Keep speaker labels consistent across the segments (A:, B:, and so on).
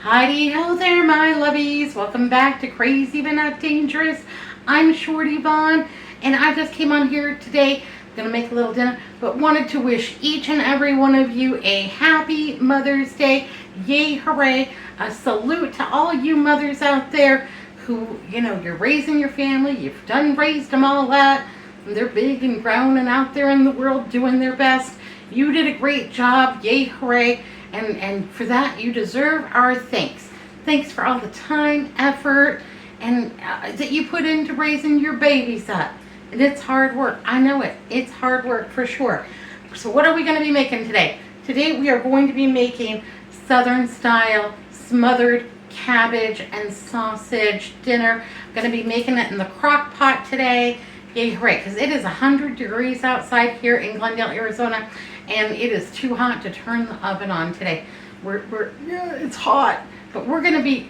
A: Heidi, ho there, my lovies. Welcome back to Crazy But Not Dangerous. I'm Shorty Vaughn, and I just came on here today. I'm going to make a little dinner, but wanted to wish each and every one of you a happy Mother's Day. Yay, hooray. A salute to all you mothers out there who, you're raising your family. You've raised them all that. They're big and grown and out there in the world doing their best. You did a great job. Yay, hooray. And for that, you deserve our thanks. Thanks for all the time, effort, and that you put into raising your babies up. And it's hard work. I know it. It's hard work for sure. So what are we going to be making today? Today we are going to be making Southern style smothered cabbage and sausage dinner. I'm going to be making it in the crock pot today. Yay, hooray, because it is 100 degrees outside here in Glendale, Arizona, and it is too hot to turn the oven on today. It's hot, but we're going to be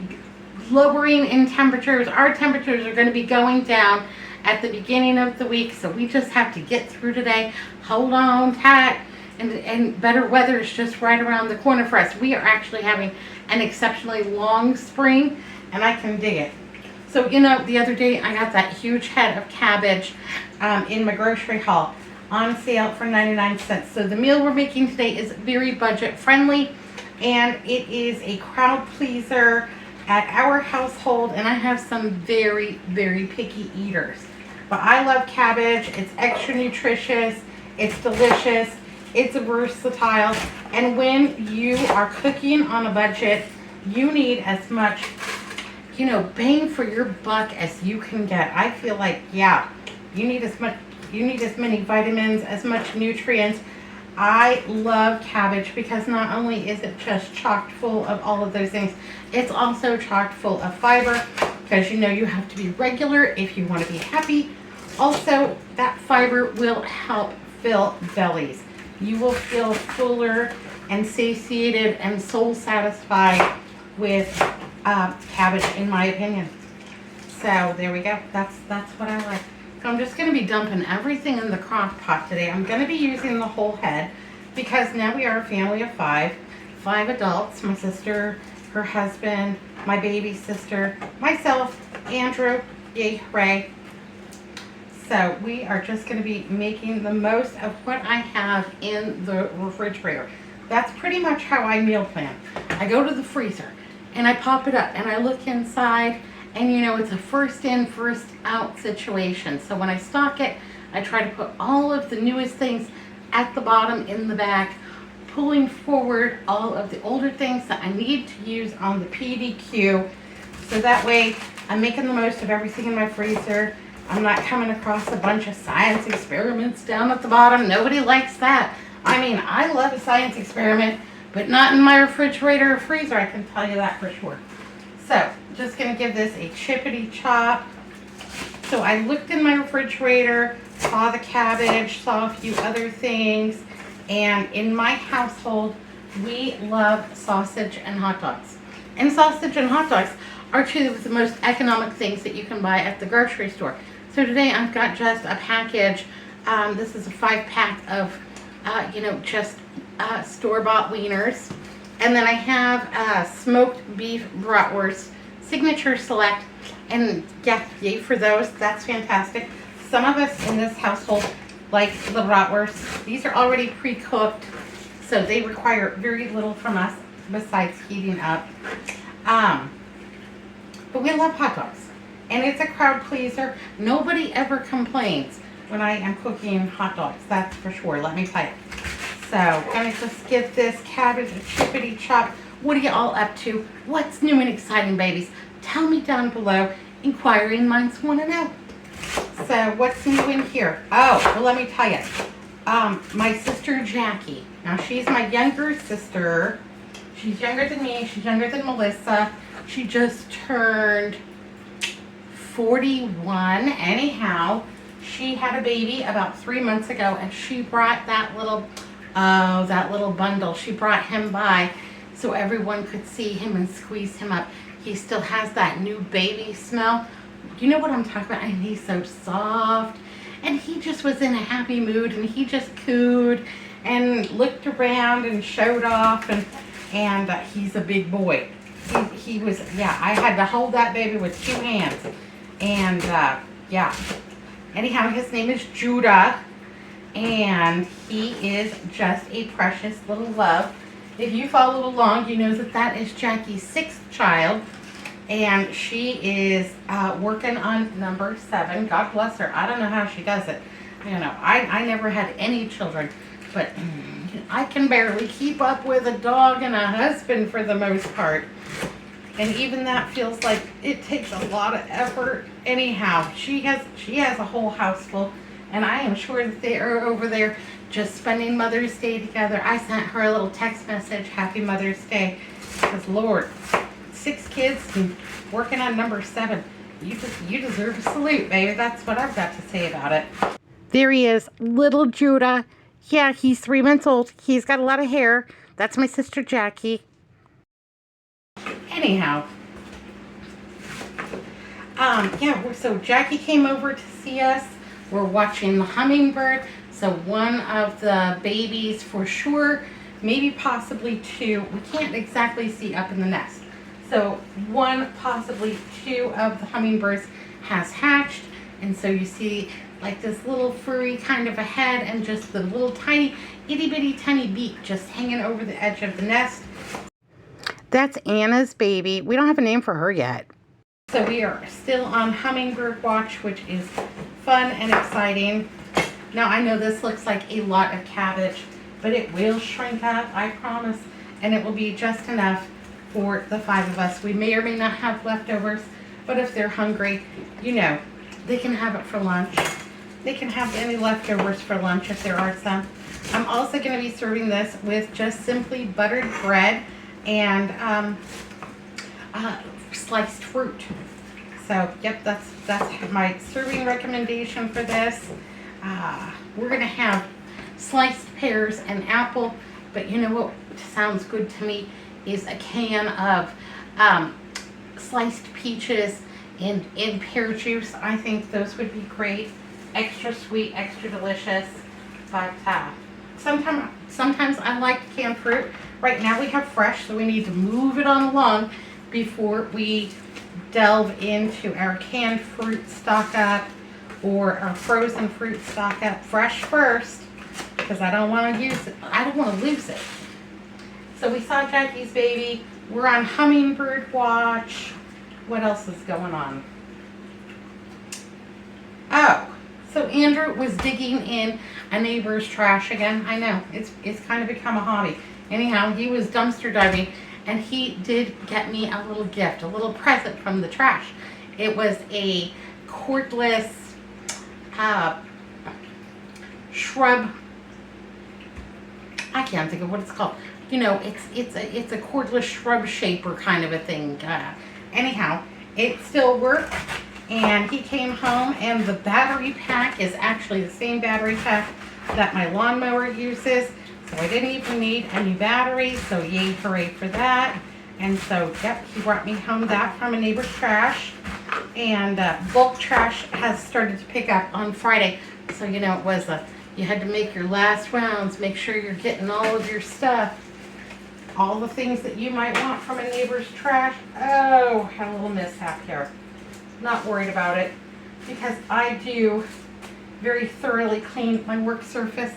A: lowering in temperatures. Our temperatures are going to be going down at the beginning of the week, so we just have to get through today. Hold on tight, and better weather is just right around the corner for us. We are actually having an exceptionally long spring, and I can dig it. So, the other day I got that huge head of cabbage in my grocery haul on sale for 99 cents. So the meal we're making today is very budget friendly, and it is a crowd pleaser at our household, and I have some very, very picky eaters. But I love cabbage. It's extra nutritious. It's delicious. It's versatile. And when you are cooking on a budget, you need as much bang for your buck as you can get. I feel like, you need as many vitamins, as much nutrients. I love cabbage because not only is it just chock full of all of those things, it's also chock full of fiber because you have to be regular if you want to be happy. Also, that fiber will help fill bellies. You will feel fuller and satiated and soul satisfied with cabbage, in my opinion. So there we go. That's what I like. So I'm just going to be dumping everything in the crock pot today. I'm going to be using the whole head because now we are a family of five adults. My sister, her husband, my baby sister, myself, Andrew, yay, hooray. So we are just going to be making the most of what I have in the refrigerator. That's pretty much how I meal plan. I go to the freezer and I pop it up and I look inside, and it's a first in, first out situation. So when I stock it, I try to put all of the newest things at the bottom in the back, pulling forward all of the older things that I need to use on the PDQ. So that way I'm making the most of everything in my freezer. I'm not coming across a bunch of science experiments down at the bottom. Nobody likes that. I mean, I love a science experiment, but not in my refrigerator or freezer, I can tell you that for sure. So, just going to give this a chippity chop. So I looked in my refrigerator, saw the cabbage, saw a few other things, and in my household, we love sausage and hot dogs. And sausage and hot dogs are two of the most economic things that you can buy at the grocery store. So today I've got just a package. This is a 5-pack of, store-bought wieners. And then I have smoked beef bratwurst, signature select. And yay for those. That's fantastic. Some of us in this household like the bratwurst. These are already pre-cooked, so they require very little from us besides heating up. But we love hot dogs, and it's a crowd pleaser. Nobody ever complains when I am cooking hot dogs, that's for sure, let me tell you. So, gonna just give this cabbage a chippity chop. What are you all up to? What's new and exciting, babies? Tell me down below. Inquiring minds want to know. So, what's new in here? Oh, well, let me tell you. My sister Jackie. Now, she's my younger sister. She's younger than me. She's younger than Melissa. She just turned 41. Anyhow, she had a baby about 3 months ago, and she brought that little bundle. She brought him by so everyone could see him and squeeze him up. He still has that new baby smell. You know what I'm talking about? And he's so soft. And he just was in a happy mood, and he just cooed and looked around and showed off, and he's a big boy. He's he was, yeah, I had to hold that baby with 2 hands. And, yeah. Anyhow, his name is Judah. And he is just a precious little love. If you follow along, you know that that is Jackie's 6th child. And she is working on number 7. God bless her. I don't know how she does it. You know, I never had any children. But I can barely keep up with a dog and a husband for the most part. And even that feels like it takes a lot of effort. Anyhow, she has a whole house full. And I am sure that they are over there just spending Mother's Day together. I sent her a little text message, Happy Mother's Day. Because, Lord, 6 kids and working on number 7. You deserve a salute, baby. That's what I've got to say about it. There he is, little Judah. Yeah, he's 3 months old. He's got a lot of hair. That's my sister Jackie. Anyhow. Yeah, so Jackie came over to see us. We're watching the hummingbird. So one of the babies for sure, maybe possibly 2. We can't exactly see up in the nest. So 1, possibly 2 of the hummingbirds has hatched. And so you see like this little furry kind of a head and just the little tiny itty bitty tiny beak just hanging over the edge of the nest. That's Anna's baby. We don't have a name for her yet. So we are still on hummingbird watch, which is fun and exciting. Now I know this looks like a lot of cabbage, but it will shrink up, I promise, and it will be just enough for the 5 of us. We may or may not have leftovers, but if they're hungry, you know, they can have it for lunch. They can have any leftovers for lunch if there are some. I'm also going to be serving this with just simply buttered bread and sliced fruit. So, yep, that's my serving recommendation for this. We're going to have sliced pears and apple, but you know what sounds good to me is a can of sliced peaches and pear juice. I think those would be great. Extra sweet, extra delicious. But sometimes I like canned fruit. Right now we have fresh, so we need to move it on along before we delve into our canned fruit stock up or our frozen fruit stock up. Fresh first, because I don't want to use it. I don't want to lose it. So we saw Jackie's baby. We're on hummingbird watch. What else is going on? Oh, so Andrew was digging in a neighbor's trash again. I know, it's kind of become a hobby. Anyhow, he was dumpster diving, and he did get me a little gift, a little present from the trash. It was a cordless shrub. I can't think of what it's called. You know, it's a cordless shrub shaper kind of a thing. Anyhow, it still worked, and he came home, and the battery pack is actually the same battery pack that my lawnmower uses. So I didn't even need a new battery, so yay, hooray for that. And so, yep, he brought me home that from a neighbor's trash. And bulk trash has started to pick up on Friday. So, you know, it was you had to make your last rounds, make sure you're getting all of your stuff. All the things that you might want from a neighbor's trash. Oh, had a little mishap here. Not worried about it, because I do very thoroughly clean my work surface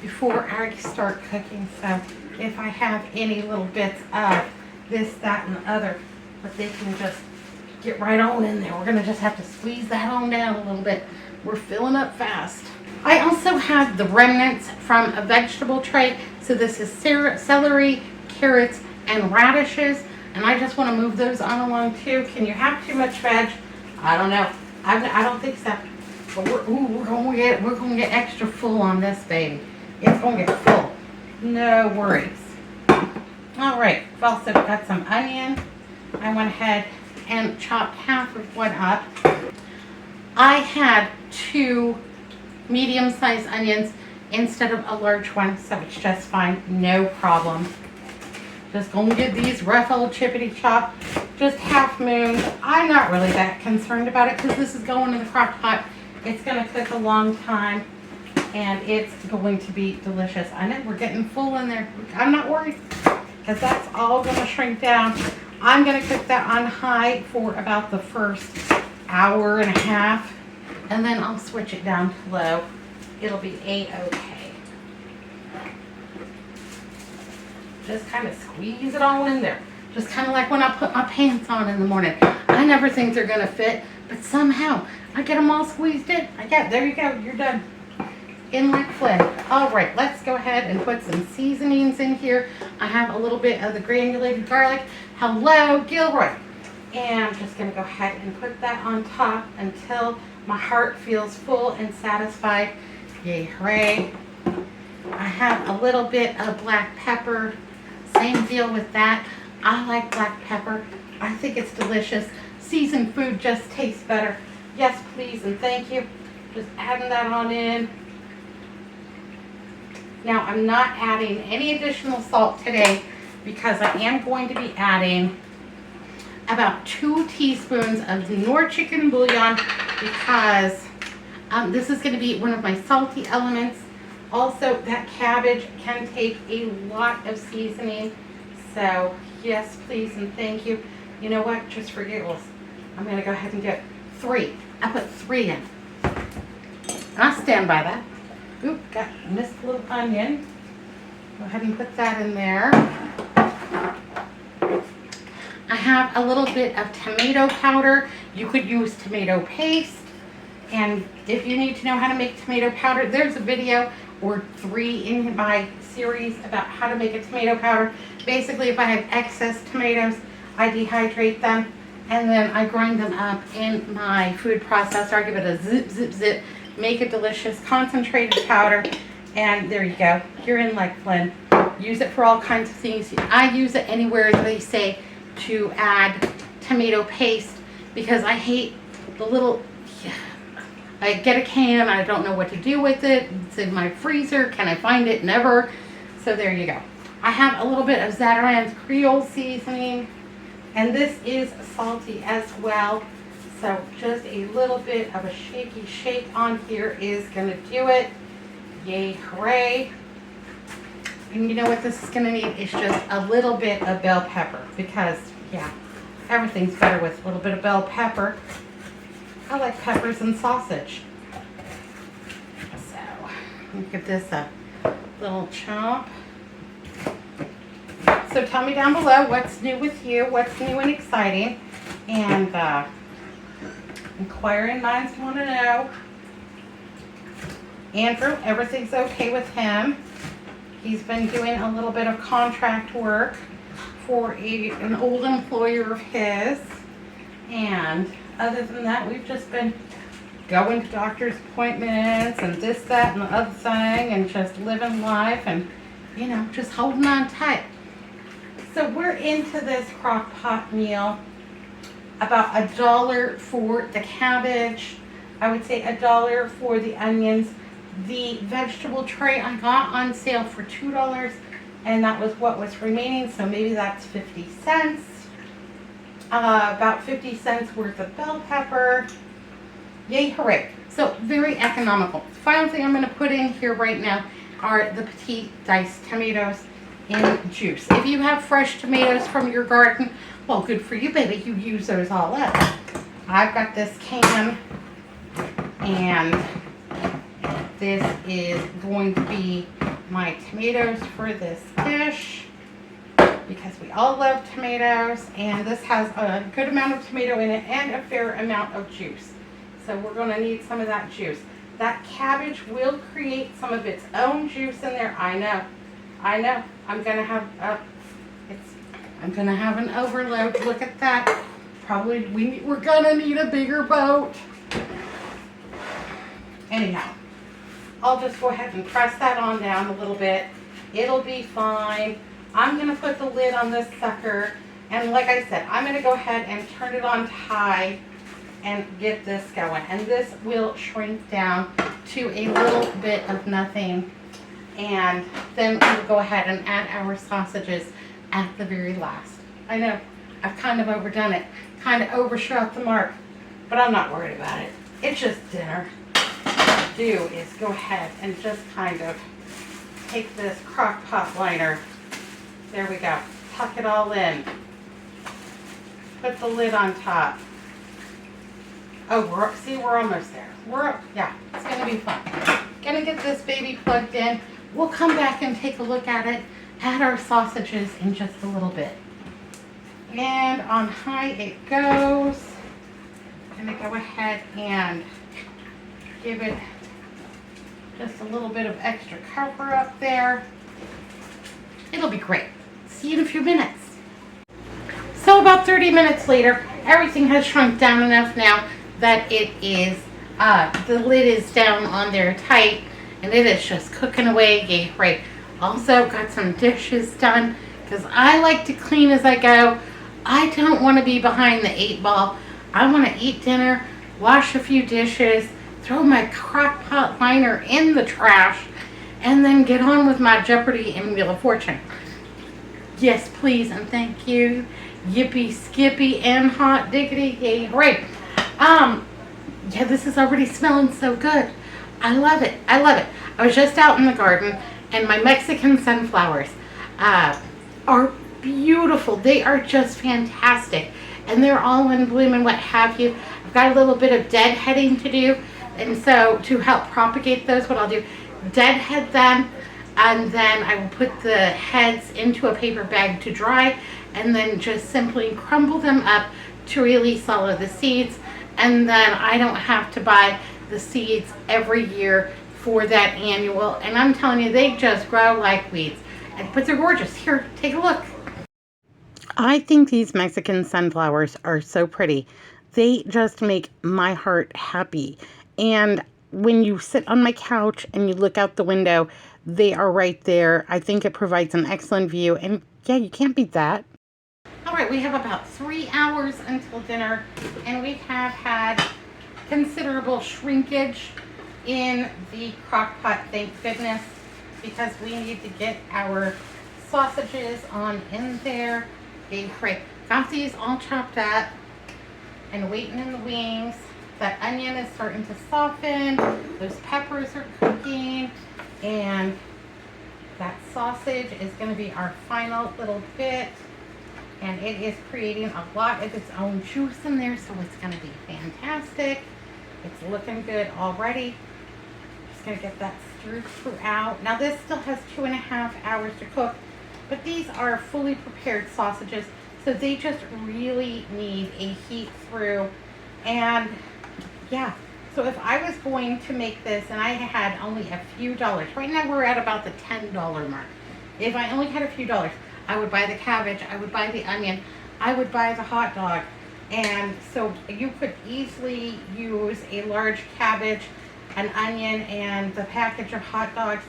A: before I start cooking. So if I have any little bits of this, that, and the other, but they can just get right on in there. We're going to just have to squeeze that on down a little bit. We're filling up fast. I also have the remnants from a vegetable tray. So this is celery, carrots, and radishes. And I just want to move those on along too. Can you have too much veg? I don't know. I don't think so. But we're going to get extra full on this baby. It's going to get full. No worries. All right. I've also got some onion. I went ahead and chopped half of one up. I had 2 medium-sized onions instead of a large one, so it's just fine. No problem. Just going to get these rough old chippity chop, just half moon. I'm not really that concerned about it because this is going in the crock pot. It's going to cook a long time, and it's going to be delicious. I know we're getting full in there. I'm not worried because that's all going to shrink down. I'm going to cook that on high for about the first hour and a half, and then I'll switch it down to low. It'll be a-okay. Just kind of squeeze it all in there. Just kind of like when I put my pants on in the morning. I never think they're going to fit, but somehow I get them all squeezed in. There you go, you're done. In like Flynn. All right, let's go ahead and put some seasonings in here. I have a little bit of the granulated garlic. Hello, Gilroy. And I'm just going to go ahead and put that on top until my heart feels full and satisfied. Yay, hooray. I have a little bit of black pepper. Same deal with that. I like black pepper. I think it's delicious. Seasoned food just tastes better. Yes, please, and thank you. Just adding that on in. Now, I'm not adding any additional salt today because I am going to be adding about 2 teaspoons of Knorr chicken bouillon because this is going to be one of my salty elements. Also, that cabbage can take a lot of seasoning. So, yes, please, and thank you. You know what? Just for giggles, I'm going to go ahead and get 3. I put 3 in. And I'll stand by that. Oop, missed a little onion. Go ahead and put that in there. I have a little bit of tomato powder. You could use tomato paste. And if you need to know how to make tomato powder, there's a video or 3 in my series about how to make a tomato powder. Basically, if I have excess tomatoes, I dehydrate them and then I grind them up in my food processor. I give it a zip, zip, zip, make a delicious concentrated powder, and there you go. You're in like Flynn. Use it for all kinds of things. I use it anywhere they say to add tomato paste because I hate the little, I get a can, I don't know what to do with it. It's in my freezer. Can I find it? Never. So there you go. I have a little bit of Zatarain's Creole seasoning, and this is salty as well. So just a little bit of a shaky shake on here is going to do it. Yay, hooray. And you know what this is going to need is just a little bit of bell pepper because, yeah, everything's better with a little bit of bell pepper. I like peppers and sausage. So, let me give this a little chomp. So tell me down below what's new with you, what's new and exciting. And inquiring minds want to know. Andrew, everything's okay with him. He's been doing a little bit of contract work for an old employer of his. And other than that, we've just been going to doctor's appointments and this, that, and the other thing, and just living life and, you know, just holding on tight. So we're into this crock pot meal. About $1 for the cabbage. I would say $1 for the onions. The vegetable tray I got on sale for $2, and that was what was remaining, so maybe that's 50 cents. About 50 cents worth of bell pepper. Yay, hooray. So very economical. The final thing I'm going to put in here right now are the petite diced tomatoes in juice. If you have fresh tomatoes from your garden, well, good for you, baby. You use those all up. I've got this can, and this is going to be my tomatoes for this dish because we all love tomatoes, and this has a good amount of tomato in it and a fair amount of juice. So we're going to need some of that juice. That cabbage will create some of its own juice in there. I know. I'm going to have an overload. Look at that. Probably we're going to need a bigger boat. Anyhow, I'll just go ahead and press that on down a little bit. It'll be fine. I'm going to put the lid on this sucker. And like I said, I'm going to go ahead and turn it on to high and get this going. And this will shrink down to a little bit of nothing. And then we'll go ahead and add our sausages at the very last. I know, I've kind of overdone it. Kind of overshot the mark. But I'm not worried about it. It's just dinner. What I do is go ahead and just kind of take this crock pot liner. There we go. Tuck it all in. put the lid on top. Oh, we're almost there. Yeah, it's gonna be fun. Gonna get this baby plugged in. We'll come back and take a look at it, add our sausages in just a little bit. And on high it goes. I'm gonna go ahead and give it just a little bit of extra cover up there. It'll be great. See you in a few minutes. So about 30 minutes later, everything has shrunk down enough now that it is, the lid is down on there tight, and it is just cooking away. Yay, great. Also got some dishes done because I like to clean as I go. I don't want to be behind the 8 ball. I want to eat dinner, wash a few dishes, throw my crock pot liner in the trash, and then get on with my Jeopardy and Wheel of Fortune. Yes, please, and thank you. Yippee, skippy, and hot diggity. Yay, great. Yeah, this is already smelling so good. I love it. I love it. I was just out in the garden, and my Mexican sunflowers are beautiful. They are just fantastic, and they're all in bloom and what have you. I've got a little bit of deadheading to do, and so to help propagate those, what I'll do, deadhead them, and then I will put the heads into a paper bag to dry, and then just simply crumble them up to release all of the seeds, and then I don't have to buy the seeds every year for that annual. And I'm telling you, they just grow like weeds. But they're gorgeous. Here, take a look. I think these Mexican sunflowers are so pretty. They just make my heart happy. And when you sit on my couch and you look out the window, they are right there. I think it provides an excellent view. And yeah, you can't beat that. All right, we have about 3 hours until dinner, and we have had considerable shrinkage in the crock pot, thank goodness, because we need to get our sausages on in there. Okay, great. Got these all chopped up and waiting in the wings. That onion is starting to soften. Those peppers are cooking, and that sausage is going to be our final little bit. And it is creating a lot of its own juice in there, so it's going to be fantastic. It's looking good already. Just going to get that stirred throughout. Now this still has 2.5 hours to cook, but these are fully prepared sausages, so they just really need a heat through. And yeah, so if I was going to make this and I had only a few dollars, right now we're at about the $10 mark. If I only had a few dollars, I would buy the cabbage, I would buy the onion, I would buy the hot dog. And so you could easily use a large cabbage, an onion, and the package of hot dogs.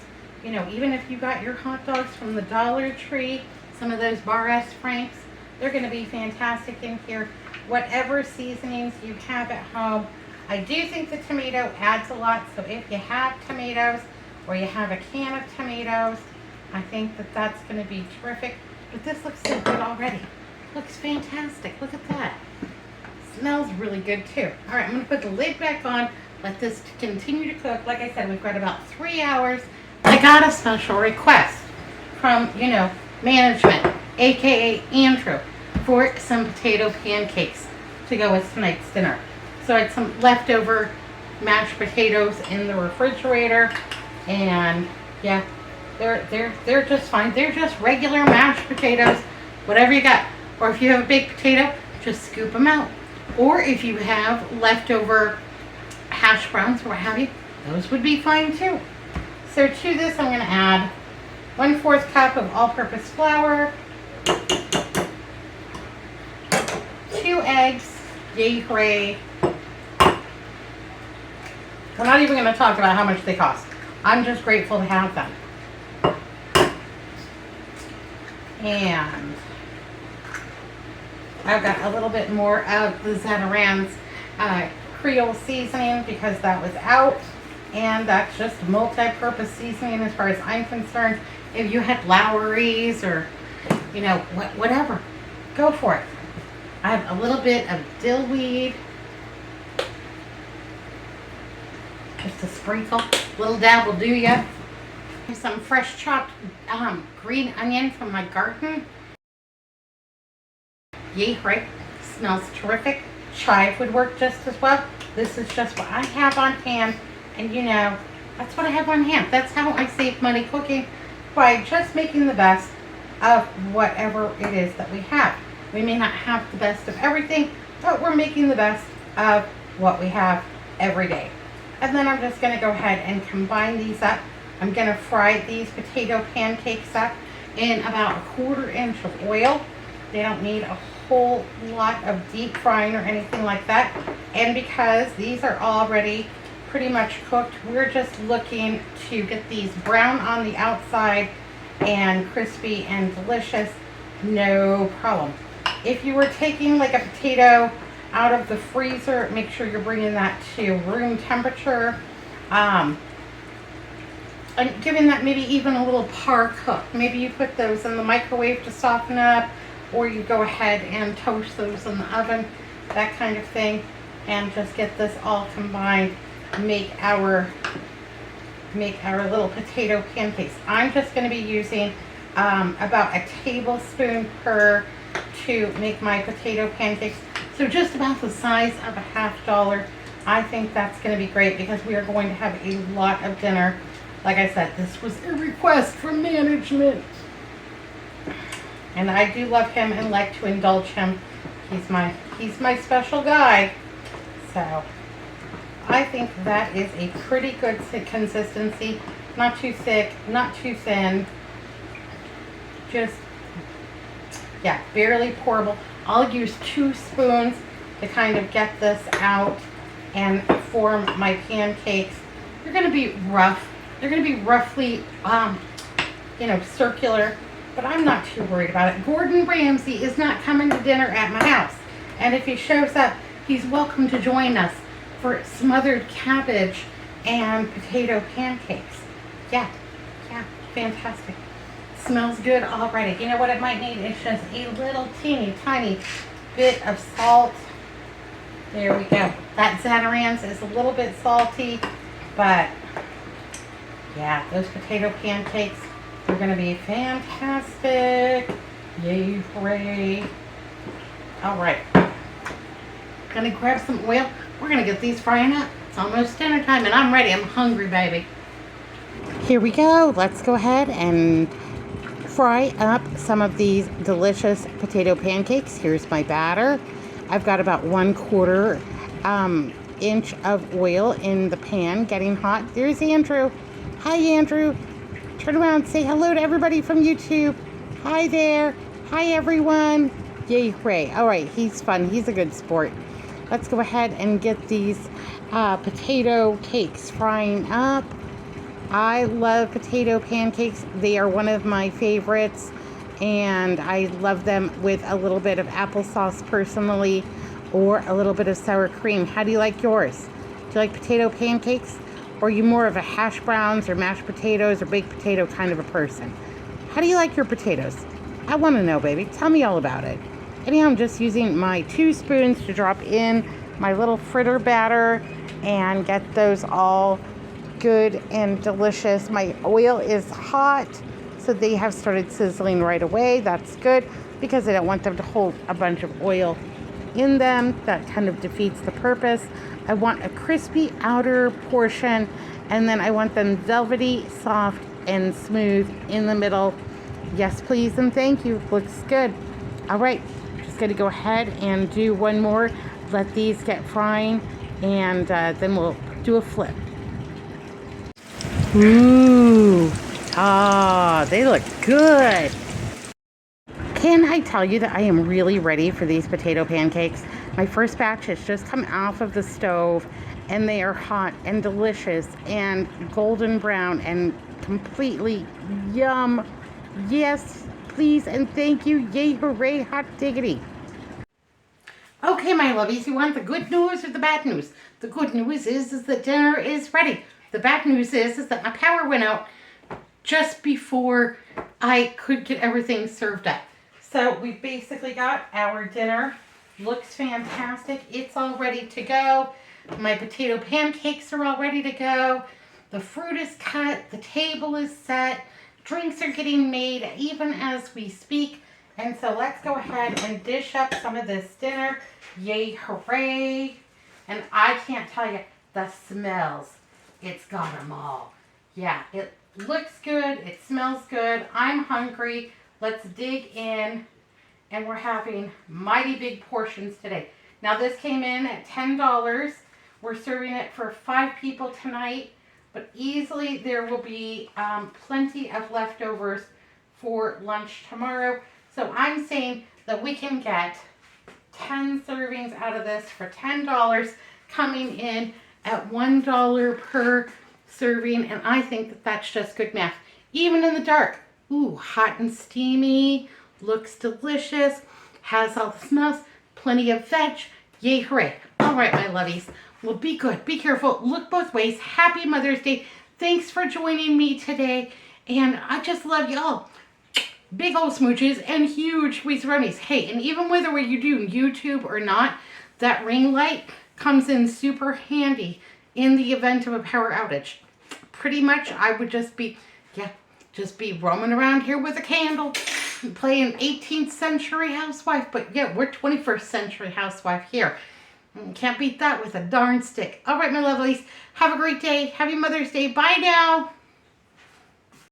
A: You know, even if you got your hot dogs from the Dollar Tree, some of those Bar S Franks, they're going to be fantastic in here. Whatever seasonings you have at home. I do think the tomato adds a lot, so if you have tomatoes or you have a can of tomatoes, I think that that's going to be terrific. But this looks so good already. Looks fantastic. Look at that. Smells really good too. All right, I'm going to put the lid back on. Let this continue to cook. Like I said, we've got about 3 hours. I got a special request from, management, aka Andrew, for some potato pancakes to go with tonight's dinner. So I had some leftover mashed potatoes in the refrigerator, and yeah, they're just fine. They're just regular mashed potatoes, whatever you got. Or if you have a baked potato, just scoop them out. Or if you have leftover hash browns or what have you, those would be fine too. So to this, I'm going to add 1/4 cup of all-purpose flour, 2 eggs, yay hooray. We're not even going to talk about how much they cost. I'm just grateful to have them. And I've got a little bit more of the Zatarain's Creole seasoning because that was out. And that's just multi-purpose seasoning as far as I'm concerned. If you had Lowry's or, whatever, go for it. I have a little bit of dill weed. Just a sprinkle. Little dab will do ya. Some fresh chopped green onion from my garden. Yay, right? Smells terrific. Chive would work just as well. This is just what I have on hand, and you know, that's what I have on hand. That's how I save money cooking, by just making the best of whatever it is that we have. We may not have the best of everything, but we're making the best of what we have every day. And then I'm just going to go ahead and combine these up. I'm going to fry these potato pancakes up in about 1/4 inch of oil. They don't need a whole lot of deep frying or anything like that. And because these are already pretty much cooked, we're just looking to get these brown on the outside and crispy and delicious. No problem. If you were taking like a potato out of the freezer, make sure you're bringing that to room temperature. And giving that maybe even a little par cook. Maybe you put those in the microwave to soften up, or you go ahead and toast those in the oven, that kind of thing, and just get this all combined. Make our little potato pancakes. I'm just going to be using about a tablespoon per to make my potato pancakes. So just about the size of a $1/2. I think that's going to be great because we are going to have a lot of dinner. Like I said, this was a request from management. And I do love him and like to indulge him. He's my special guy. So I think that is a pretty good consistency. Not too thick, not too thin. Just, yeah, barely pourable. I'll use 2 spoons to kind of get this out and form my pancakes. They're going to be rough. They're going to be roughly, circular, but I'm not too worried about it. Gordon Ramsay is not coming to dinner at my house. And if he shows up, he's welcome to join us for smothered cabbage and potato pancakes. Yeah, fantastic. Smells good already. You know what it might need? It's just a little teeny tiny bit of salt. There we go. That Zatarain's is a little bit salty, but yeah, those potato pancakes are going to be fantastic. Yay, hooray. All right. Gonna grab some oil. We're going to get these frying up. It's almost dinner time, and I'm ready. I'm hungry, baby. Here we go. Let's go ahead and fry up some of these delicious potato pancakes. Here's my batter. I've got about 1/4 inch of oil in the pan getting hot. There's Andrew. Hi, Andrew. Turn around, say hello to everybody from YouTube. Hi there. Hi, everyone. Yay, hooray. All right, he's fun. He's a good sport. Let's go ahead and get these potato cakes frying up. I love potato pancakes. They are one of my favorites, and I love them with a little bit of applesauce personally, or a little bit of sour cream. How do you like yours? Do you like potato pancakes? Or are you more of a hash browns or mashed potatoes or baked potato kind of a person? How do you like your potatoes? I want to know, baby. Tell me all about it. Anyhow, I'm just using my 2 spoons to drop in my little fritter batter and get those all good and delicious. My oil is hot, so they have started sizzling right away. That's good because I don't want them to hold a bunch of oil in them. That kind of defeats the purpose. I want a crispy outer portion, and then I want them velvety, soft, and smooth in the middle. Yes, please, and thank you. Looks good. All right, just going to go ahead and do one more. Let these get frying, and then we'll do a flip. Ooh, they look good. Can I tell you that I am really ready for these potato pancakes? My first batch has just come off of the stove, and they are hot and delicious and golden brown and completely yum. Yes, please, and thank you. Yay, hooray, hot diggity. Okay, my lovies, you want the good news or the bad news? The good news is that dinner is ready. The bad news is that my power went out just before I could get everything served up. So we basically got our dinner. Looks fantastic. It's all ready to go. My potato pancakes are all ready to go. The fruit is cut. The table is set. Drinks are getting made even as we speak. And so let's go ahead and dish up some of this dinner. Yay, hooray. And I can't tell you, the smells. It's got them all. Yeah, it looks good. It smells good. I'm hungry. Let's dig in. And we're having mighty big portions today. Now this came in at $10. We're serving it for 5 people tonight. But easily there will be plenty of leftovers for lunch tomorrow. So I'm saying that we can get 10 servings out of this for $10, coming in at $1 per serving. And I think that that's just good math. Even in the dark. Ooh, hot and steamy. Looks delicious. Has all the smells. Plenty of veg. Yay, hooray. All right, my lovies. Well, be good. Be careful. Look both ways. Happy Mother's Day. Thanks for joining me today. And I just love y'all. Big old smooches and huge squeeze-a-ronis. Hey, and even whether you do YouTube or not, that ring light comes in super handy in the event of a power outage. Pretty much, I would just be roaming around here with a candle, playing 18th century housewife. But yeah, we're 21st century housewife here. Can't beat that with a darn stick. All right, my lovelies. Have a great day. Happy Mother's Day. Bye now.